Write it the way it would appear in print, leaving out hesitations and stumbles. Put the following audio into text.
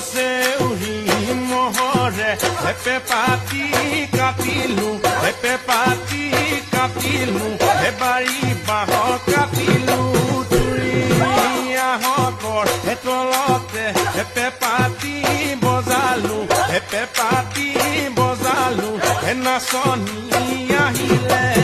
চেউৰি মহৰে হেপে পাতি কাটিলো হেপে পাতি কাটিলো হেবাৰী বাঁহ কাটিলো তুৰি আহকৰ তলতে হেপে পাতি বজালো হেপে পাতি বজালো নাচনী আহিলে